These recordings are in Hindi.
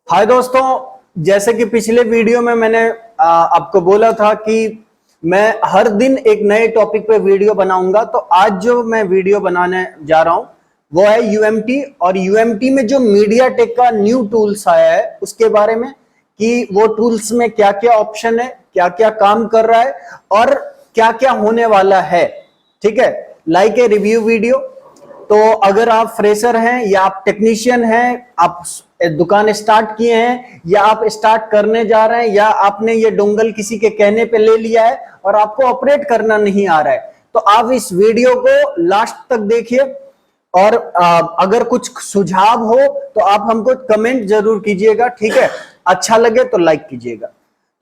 हाय दोस्तों, जैसे कि पिछले वीडियो में मैंने आपको बोला था कि मैं हर दिन एक नए टॉपिक पे वीडियो बनाऊंगा। तो आज जो मैं वीडियो बनाने जा रहा हूं वो है यूएमटी, और यूएमटी में जो मीडिया टेक का न्यू टूल्स आया है उसके बारे में कि वो टूल्स में क्या क्या ऑप्शन है, क्या क्या काम कर रहा है और क्या क्या होने वाला है। ठीक है, लाइक ए रिव्यू वीडियो। तो अगर आप फ्रेशर हैं या आप टेक्नीशियन हैं, आप दुकान स्टार्ट किए हैं या आप स्टार्ट करने जा रहे हैं या आपने ये डोंगल किसी के कहने पे ले लिया है और आपको ऑपरेट करना नहीं आ रहा है, तो आप इस वीडियो को लास्ट तक देखिए। और अगर कुछ सुझाव हो तो आप हमको कमेंट जरूर कीजिएगा। ठीक है, अच्छा लगे तो लाइक कीजिएगा।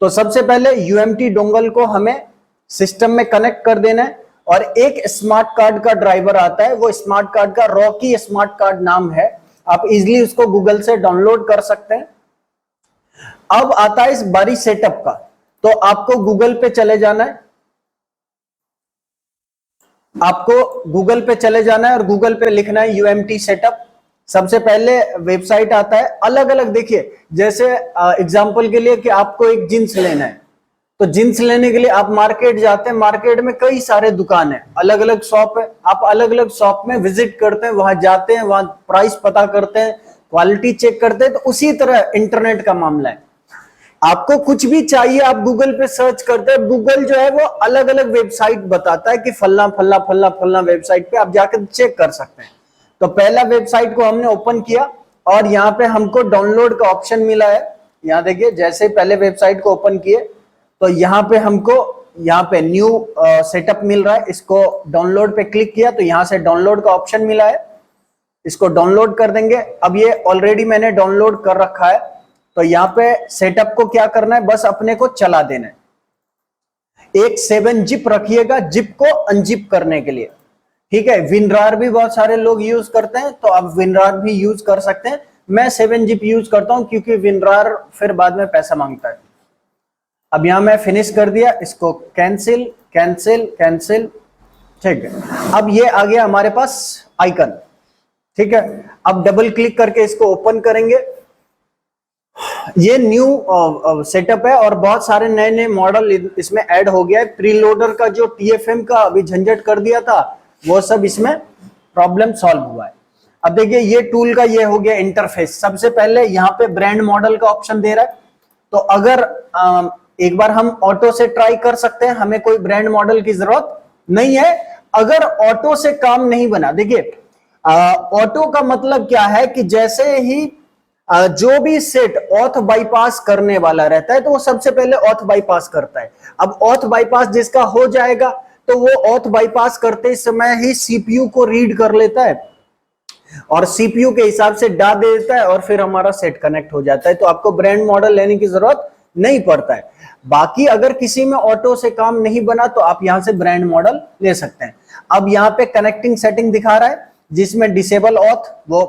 तो सबसे पहले यूएमटी डोंगल को हमें सिस्टम में कनेक्ट कर देना है और एक स्मार्ट कार्ड का ड्राइवर आता है। वो स्मार्ट कार्ड का रॉकी स्मार्ट कार्ड नाम है, आप इजीली उसको गूगल से डाउनलोड कर सकते हैं। अब आता है इस बारी सेटअप का, तो आपको गूगल पे चले जाना है। आपको गूगल पे चले जाना है और गूगल पे लिखना है यूएमटी सेटअप। सबसे पहले वेबसाइट आता है, अलग अलग देखिए। जैसे एग्जांपल के लिए कि आपको एक जींस लेना है, तो जींस लेने के लिए आप मार्केट जाते हैं। मार्केट में कई सारे दुकान है, अलग अलग शॉप है। आप अलग अलग शॉप में विजिट करते हैं, वहां जाते हैं, वहां प्राइस पता करते हैं, क्वालिटी चेक करते हैं। तो उसी तरह इंटरनेट का मामला है। आपको कुछ भी चाहिए, आप गूगल पे सर्च करते हैं, गूगल जो है वो अलग अलग वेबसाइट बताता है कि फल्ला फल्ला फल्ला फल्ला वेबसाइट पे आप जाकर चेक कर सकते हैं। तो पहला वेबसाइट को हमने ओपन किया और यहाँ पे हमको डाउनलोड का ऑप्शन मिला है। यहाँ देखिए, जैसे पहले वेबसाइट को ओपन किए तो यहाँ पे हमको यहाँ पे न्यू सेटअप मिल रहा है। इसको डाउनलोड पे क्लिक किया तो यहाँ से डाउनलोड का ऑप्शन मिला है, इसको डाउनलोड कर देंगे। अब ये ऑलरेडी मैंने डाउनलोड कर रखा है, तो यहाँ पे सेटअप को क्या करना है, बस अपने को चला देना है। एक 7 जिप रखिएगा, जिप को अनजिप करने के लिए। ठीक है, विनरार भी बहुत सारे लोग यूज करते हैं, तो आप विनरार भी यूज कर सकते हैं। मैं 7 जिप यूज करता हूं क्योंकि विनरार फिर बाद में पैसा मांगता है। अब यहां मैं फिनिश कर दिया, इसको कैंसिल कैंसिल कैंसिल। ठीक है, अब ये आ गया हमारे पास आइकन। ठीक है, अब डबल क्लिक करके इसको ओपन करेंगे। ये न्यू सेटअप है और बहुत सारे नए नए मॉडल इसमें ऐड हो गया है। प्रीलोडर का जो टीएफएम का अभी झंझट कर दिया था, वो सब इसमें प्रॉब्लम सॉल्व हुआ है। अब देखिए, ये टूल का ये हो गया इंटरफेस। सबसे पहले यहाँ पे ब्रांड मॉडल का ऑप्शन दे रहा है, तो अगर एक बार हम ऑटो से ट्राई कर सकते हैं, हमें कोई ब्रांड मॉडल की जरूरत नहीं है। अगर ऑटो से काम नहीं बना, देखिए ऑटो का मतलब क्या है कि जैसे ही जो भी सेट ऑथ बाईपास करने वाला रहता है तो वो सबसे पहले ऑथ बाईपास करता है। अब ऑथ बाईपास जिसका हो जाएगा तो वो ऑथ बाईपास करते समय ही सीपीयू को रीड कर लेता है और सीपीयू के हिसाब से डाल दे देता है और फिर हमारा सेट कनेक्ट हो जाता है। तो आपको ब्रांड मॉडल लेने की जरूरत नहीं पड़ता है। बाकी अगर किसी में ऑटो से काम नहीं बना तो आप यहां से ब्रांड मॉडल ले सकते हैं। अब यहाँ पे कनेक्टिंग सेटिंग दिखा रहा है, जिसमें डिसेबल ऑथ वो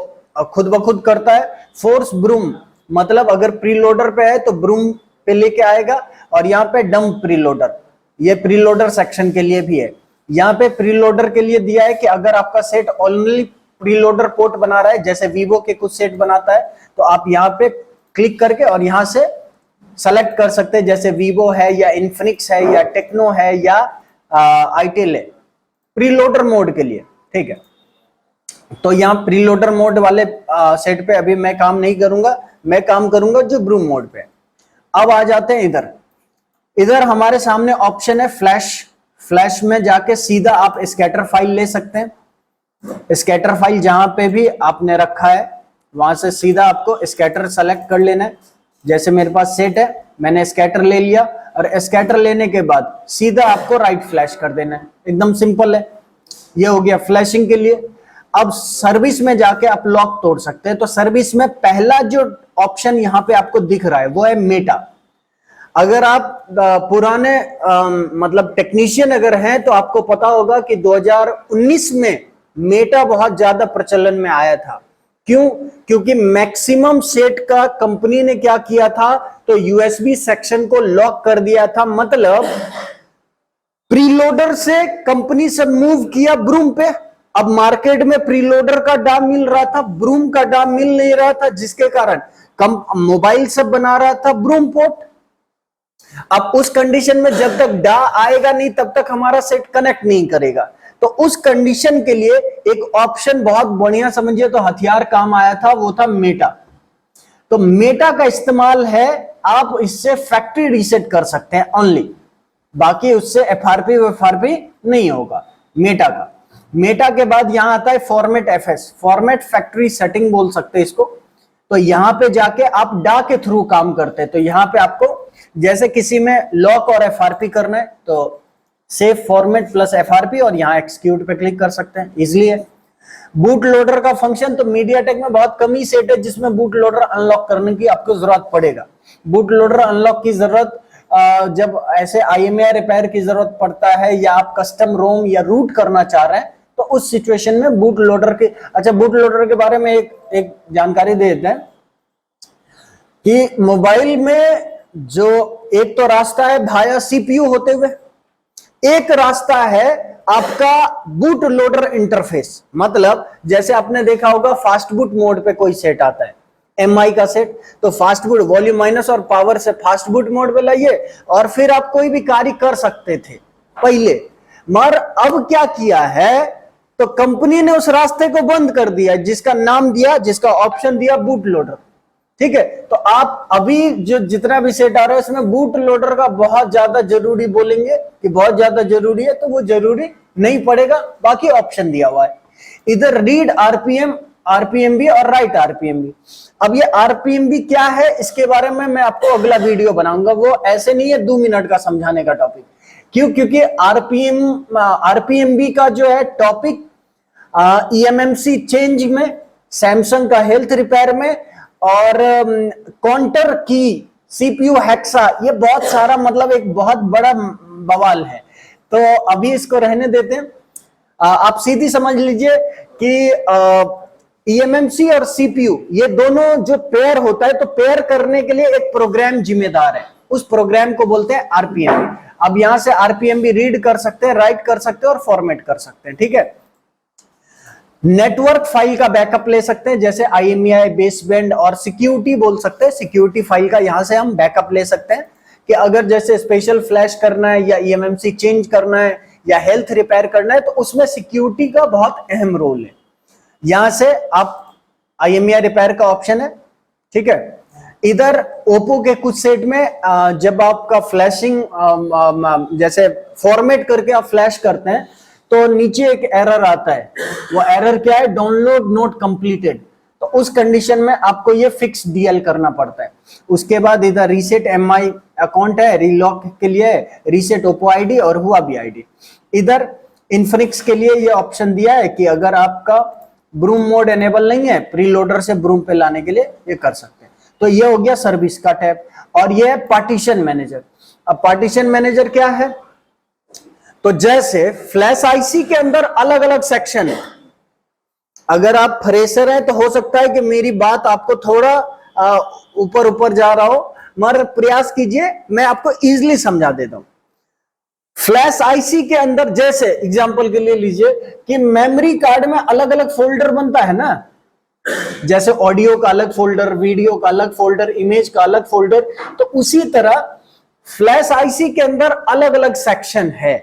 खुद ब खुद करता है। फोर्स ब्रूम, मतलब अगर प्रीलोडर पे है तो ब्रूम पे लेके आएगा। और यहाँ पे डंप प्रीलोडर, ये प्रीलोडर सेक्शन के लिए भी है। यहाँ पे प्रीलोडर के लिए दिया है कि अगर आपका सेट ओनली प्रीलोडर पोर्ट बना रहा है, जैसे वीवो के कुछ सेट बनाता है, तो आप यहाँ पे क्लिक करके और यहाँ से सेलेक्ट कर सकते हैं, जैसे वीवो है या इन्फिनिक्स है या टेक्नो है या आईटेल है, प्रीलोडर मोड के लिए। ठीक है, तो यहाँ प्रीलोडर मोड वाले सेट पे अभी मैं काम नहीं करूंगा, मैं काम करूंगा जो ब्रूम मोड पे। अब आ जाते हैं इधर। इधर हमारे सामने ऑप्शन है फ्लैश। फ्लैश में जाके सीधा आप स्कैटर फाइल ले सकते हैं। स्कैटर फाइल जहां पे भी आपने रखा है वहां से सीधा आपको स्कैटर सेलेक्ट कर लेना है। जैसे मेरे पास सेट है, मैंने स्कैटर ले लिया और स्कैटर लेने के बाद सीधा आपको राइट फ्लैश कर देना है। एकदम सिंपल है, ये हो गया फ्लैशिंग के लिए। अब सर्विस में जाके आप लॉक तोड़ सकते हैं। तो सर्विस में पहला जो ऑप्शन यहां पे आपको दिख रहा है वो है मेटा। अगर आप पुराने मतलब टेक्नीशियन अगर हैं तो आपको पता होगा कि 2019 में मेटा बहुत ज्यादा प्रचलन में आया था। क्यों? क्योंकि मैक्सिमम सेट का कंपनी ने क्या किया था, तो यूएसबी सेक्शन को लॉक कर दिया था। मतलब प्रीलोडर से कंपनी से मूव किया ब्रूम पे। अब मार्केट में प्रीलोडर का दाम मिल रहा था, ब्रूम का दाम मिल नहीं रहा था, जिसके कारण मोबाइल सब बना रहा था ब्रूम पोर्ट। अब उस कंडीशन में जब तक डा आएगा नहीं तब तक हमारा सेट कनेक्ट नहीं करेगा। तो उस कंडीशन के लिए एक ऑप्शन बहुत बढ़िया समझिए तो हथियार काम आया था, वो था मेटा। तो मेटा का इस्तेमाल है, आप इससे फैक्ट्री रीसेट कर सकते हैं ओनली, बाकी उससे एफआरपी नहीं होगा मेटा का। मेटा के बाद यहां आता है format FS, format factory setting बोल सकते हैं इसको। तो यहां पे जाके आप डा के थ्रू काम करते हैं, तो यहां पे आपको जैसे किसी में लॉक और एफआरपी करना है तो सेव फॉर्मेट प्लस एफआरपी और यहां एक्सिक्यूट पे क्लिक कर सकते हैं, इजीली है। बूट लोडर का फंक्शन तो मीडियाटेक में बहुत कम ही सेट है जिसमें बूट लोडर अनलॉक करने की आपको जरूरत पड़ेगा। बूट लोडर अनलॉक की जरूरत जब ऐसे IMEI रिपेयर की जरूरत पड़ता है या आप कस्टम रोम या रूट करना चाह रहे हैं तो उस सिचुएशन में बूट लोडर के, अच्छा बूट लोडर के बारे में एक जानकारी दे देते हैं कि मोबाइल में जो एक तो रास्ता है भाया CPU होते हुए, एक रास्ता है आपका बूट लोडर इंटरफेस। मतलब जैसे आपने देखा होगा फास्ट बूट मोड पे कोई सेट आता है MI का सेट, तो फास्ट बूट वॉल्यूम माइनस और पावर से फास्ट बूट मोड पे लाइए और फिर आप कोई भी कार्य कर सकते थे पहले। मगर अब क्या किया है, तो कंपनी ने उस रास्ते को बंद कर दिया जिसका नाम दिया, जिसका ऑप्शन दिया बूट लोडर। ठीक है, तो आप अभी जो जितना भी सेट आ रहा है उसमें बूट लोडर का बहुत ज्यादा जरूरी बोलेंगे कि बहुत ज्यादा जरूरी है, तो वो जरूरी नहीं पड़ेगा, बाकी ऑप्शन दिया हुआ है। इधर रीड RPM भी और राइट RPM भी। अब ये RPM भी क्या है इसके बारे में मैं आपको अगला वीडियो बनाऊंगा, वो ऐसे नहीं है 2 मिनट का समझाने का टॉपिक। क्यों? क्योंकि RPM भी का जो है टॉपिक eMMC चेंज में, सैमसंग का हेल्थ रिपेयर में और काउंटर की CPU हेक्सा, ये बहुत सारा मतलब एक बहुत बड़ा बवाल है। तो अभी इसको रहने देते हैं। आप सीधी समझ लीजिए कि eMMC और CPU ये दोनों जो पेयर होता है, तो पेयर करने के लिए एक प्रोग्राम जिम्मेदार है, उस प्रोग्राम को बोलते हैं RPM। अब यहां से RPM भी रीड कर सकते हैं, राइट कर सकते हैं और फॉर्मेट कर सकते हैं। ठीक है, नेटवर्क फाइल का बैकअप ले सकते हैं जैसे IMEI, बेसबैंड और सिक्योरिटी बोल सकते हैं। सिक्योरिटी फाइल का यहां से हम बैकअप ले सकते हैं कि अगर जैसे स्पेशल फ्लैश करना है या eMMC चेंज करना है या हेल्थ रिपेयर करना है तो उसमें सिक्योरिटी का बहुत अहम रोल है। यहां से आप IMEI रिपेयर का ऑप्शन है। ठीक है, इधर ओप्पो के कुछ सेट में जब आपका फ्लैशिंग जैसे फॉर्मेट करके आप फ्लैश करते हैं तो नीचे एक एरर आता है, वो एरर क्या है, डाउनलोड नॉट कंप्लीटेड। तो उस कंडीशन में आपको ये फिक्स DL करना पड़ता है। उसके बाद इधर रीसेट MI अकाउंट है, रीलॉक के लिए रीसेट ओप्पो ID और हुआवी ID। इधर इन्फिनिक्स के लिए ये ऑप्शन दिया है कि अगर आपका ब्रूम मोड एनेबल नहीं है, प्रीलोडर से ब्रूम पे लाने के लिए ये कर सकते हैं। तो ये हो गया सर्विस का टैब। और ये है पार्टीशन मैनेजर। अब पार्टीशन मैनेजर क्या है, तो जैसे फ्लैश IC के अंदर अलग अलग सेक्शन है। अगर आप फ्रेशर हैं तो हो सकता है कि मेरी बात आपको थोड़ा ऊपर ऊपर जा रहा हो, मगर प्रयास कीजिए मैं आपको इजीली समझा देता हूं। फ्लैश IC के अंदर जैसे एग्जांपल के लिए लीजिए कि मेमोरी कार्ड में अलग अलग फोल्डर बनता है ना, जैसे ऑडियो का अलग फोल्डर, वीडियो का अलग फोल्डर, इमेज का अलग फोल्डर, तो उसी तरह फ्लैश IC के अंदर अलग अलग सेक्शन है।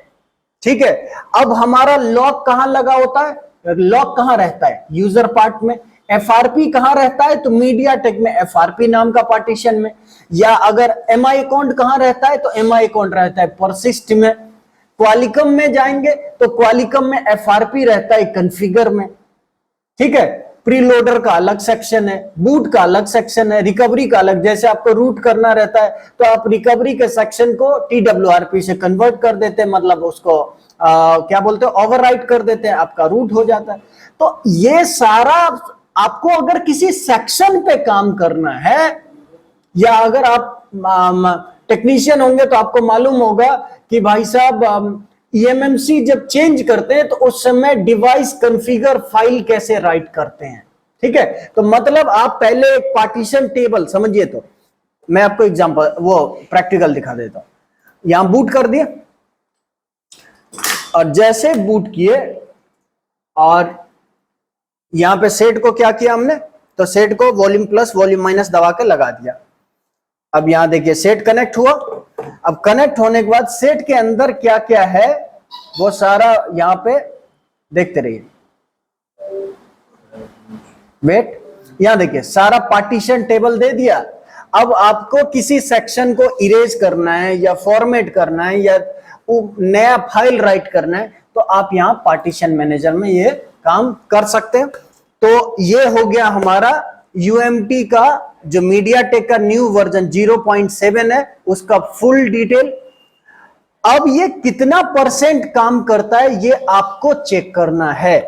ठीक है, अब हमारा लॉक कहां लगा होता है, लॉक कहां रहता है, यूजर पार्ट में। FRP कहां रहता है, तो मीडियाटेक में FRP नाम का पार्टीशन में। या अगर MI अकाउंट कहां रहता है, तो MI अकाउंट रहता है परसिस्ट में। क्वालिकम में जाएंगे तो क्वालिकम में FRP रहता है कॉन्फ़िगर में। ठीक है, प्रीलोडर का अलग सेक्शन है, बूट का अलग सेक्शन है, रिकवरी का अलग। जैसे आपको रूट करना रहता है तो आप रिकवरी के सेक्शन को TWRP से कन्वर्ट कर देते हैं, मतलब उसको क्या बोलते हैं, ओवरराइट कर देते हैं, आपका रूट हो जाता है। तो ये सारा आपको अगर किसी सेक्शन पे काम करना है, या अगर आप टेक्नीशियन होंगे तो आपको मालूम होगा कि भाई साहब eMMC जब चेंज करते हैं तो उस समय डिवाइस कॉन्फ़िगर फाइल कैसे राइट करते हैं। ठीक है, तो मतलब आप पहले एक पार्टीशन टेबल समझिए। तो मैं आपको एग्जांपल वो प्रैक्टिकल दिखा देता हूं। यहां बूट कर दिया और जैसे बूट किए और यहां पे सेट को क्या किया हमने, तो सेट को वॉल्यूम प्लस वॉल्यूम माइनस दबा के लगा दिया। अब यहां देखिए सेट कनेक्ट हुआ। अब कनेक्ट होने के बाद सेट के अंदर क्या क्या है वो सारा यहां पे देखते रहिए। वेट, यहां देखिए सारा पार्टीशन टेबल दे दिया। अब आपको किसी सेक्शन को इरेज करना है या फॉर्मेट करना है या नया फाइल राइट करना है तो आप यहां पार्टीशन मैनेजर में ये काम कर सकते हैं। तो ये हो गया हमारा यूएमटी का जो मीडियाटेक का न्यू वर्जन 0.7 है उसका फुल डिटेल। अब ये कितना परसेंट काम करता है ये आपको चेक करना है।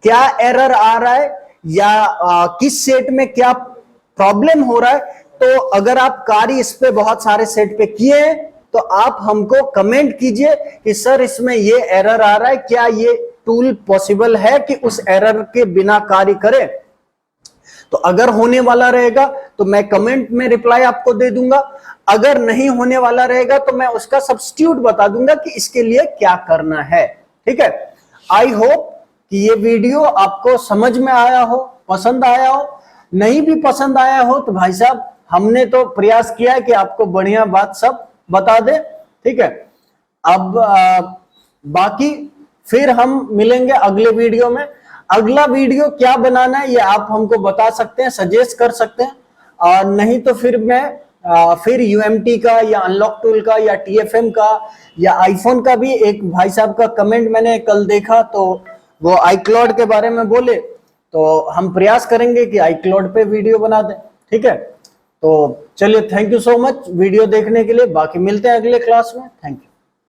क्या एरर आ रहा है या किस सेट में क्या प्रॉब्लम हो रहा है। तो अगर आप कार्य इस पे बहुत सारे सेट पे किए हैं तो आप हमको कमेंट कीजिए कि सर इसमें ये एरर आ रहा है, क्या ये टूल पॉसिबल है कि उस एरर के बिना कार्य करे। तो अगर होने वाला रहेगा तो मैं कमेंट में रिप्लाई आपको दे दूंगा, अगर नहीं होने वाला रहेगा तो मैं उसका सब्स्टिट्यूट बता दूंगा कि इसके लिए क्या करना है। ठीक है, आई होप कि ये वीडियो आपको समझ में आया हो, पसंद आया हो। नहीं भी पसंद आया हो तो भाई साहब हमने तो प्रयास किया है कि आपको बढ़िया बात सब बता दे। ठीक है, अब बाकी फिर हम मिलेंगे अगले वीडियो में। अगला वीडियो क्या बनाना है ये आप हमको बता सकते हैं, सजेस्ट कर सकते हैं। और नहीं तो फिर मैं फिर यूएमटी का या अनलॉक टूल का या टीएफएम का या आईफोन का भी एक भाई साहब का कमेंट मैंने कल देखा तो वो आईक्लाउड के बारे में बोले, तो हम प्रयास करेंगे कि आईक्लाउड पे वीडियो बना दें। ठीक है, तो चलिए thank you so much video देखने के लिए। बाकी मिलते हैं अगले क्लास में। Thank you.